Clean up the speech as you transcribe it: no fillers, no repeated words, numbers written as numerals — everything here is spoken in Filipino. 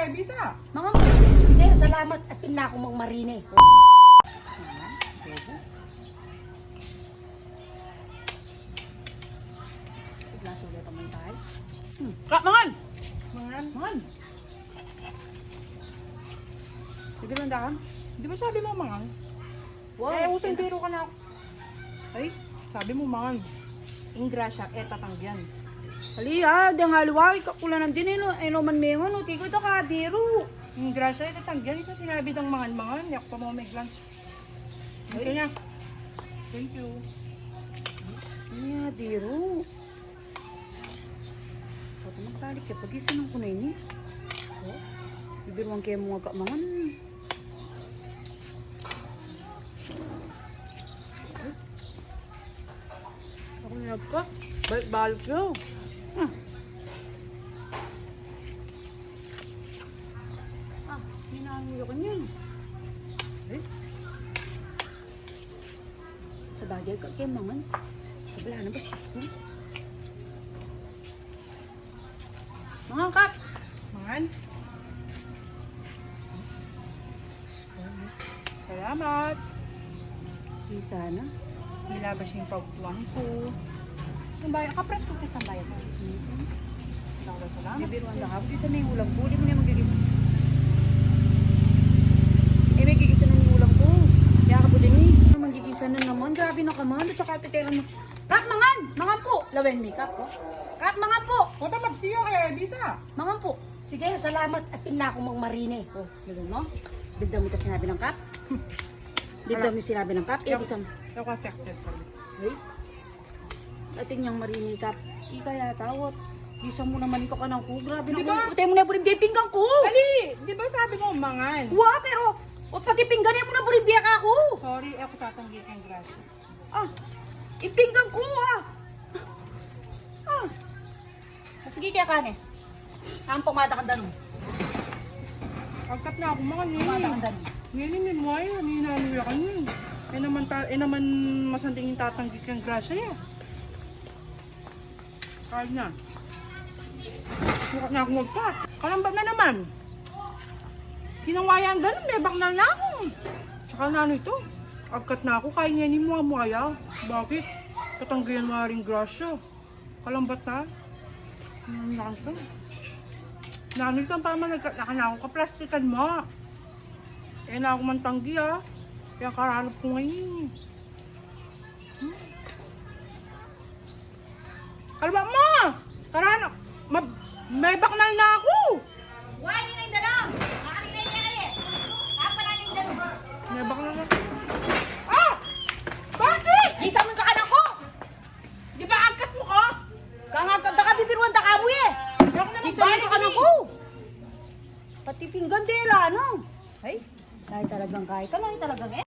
bisa. Mga Sige, salamat at na ako mang marine. Laso ulit ang tayo. Kak, mangan! Mangan. Mangan! Sige lang daan. Di ba sabi mo mangan? Wow! Eh, usang biro ka na ako. Ay, sabi mo mangan. Ingrasya, tatanggihan. Hali ha, di nga luwag, kakulanan din man mengon, uti ko ito ka, biro. Ingrasya, tatanggihan. Isa sinabi ng mangan-mangan. Yak pa mo may lunch. Ito niya. Thank you. Iya, biro. Pati magtalik ka, pag-isa ng kunay ni. Oh, bibiruan kayo mga kamangan. Ako nilab ka, balik-balik yun. Hinangulo ka niyan. Eh? Sa bagay ka kayo mangan. Wala na ba sa school? Mga kap! Mangan. Salamat. Isa na. Nilabas yung pagpuan ko. Ang bayan, kapres ko kitang bayan mo. Salamat. Bibiruan na ako. Isa na yung ulam ko. Hindi mo na magigisa. Eh, may gigisa na yung ulam ko. Kaya ka po din eh. Magigisa na naman. Grabe na kaman. At saka titera mo. Kap, mangan! Mangan po! Lawen makeup po. Kap, mangan po! O, tamap siya kaya, bisa. Mangan po. Sige, salamat at na ako mang marine. Oh, gano'n mo? Bigda mo ito sinabi ng kap? Bigda mo yung sinabi ng kap? Eh, bisang. Ako affected ka. Hey? Ating niyang marinig kap. Kaya tawat. Bisa mo naman ikaw ka ng ko. Grabe Di naman. ba? Putay mo na burin pinggan ko. Ali, di ba sabi mo mangan? Wa, pero o pati pingganin mo na burin biyak ako. Sorry, ako tatanggi kang grasya. Ah, ipinggan ko ah. Ah. Sige kaya kane. Ang pumada ka danon. Pagkat na ako mangan Pumada ka eh. danon. Ngayon mo ay, ninanuya ka niyo. Eh naman masanding yung tatanggi kang grasya eh. Kahit na. Mukha na ako magpa. Kalambat na naman. Kinangwayan ganun, may baknal na ako. Tsaka na ano ito. Agkat na ako, kaya niya ni mga muaya. Bakit? Tatanggihan mo rin grasya. Kalambat na. Nakanta. Nanay kang pa man, nagkataka na ako kaplastikan mo. Eh na ako man tanggi ah. Kaya karalap ko ngayon. Kalma mo! Karalap! May baknal na ako! Wa ni nang danon. Nakarinay niya kayo. Apa na ning danon? May baknal na ako. Ah! Bakit? Gisa mo ka anak ko. Di ba agkat mo ko? Kangagad ka bibiruan ta kamu eh. Yok na Gisa mo ka anak ko. Pati pinggan dela no. Ay, kahit talagang eh.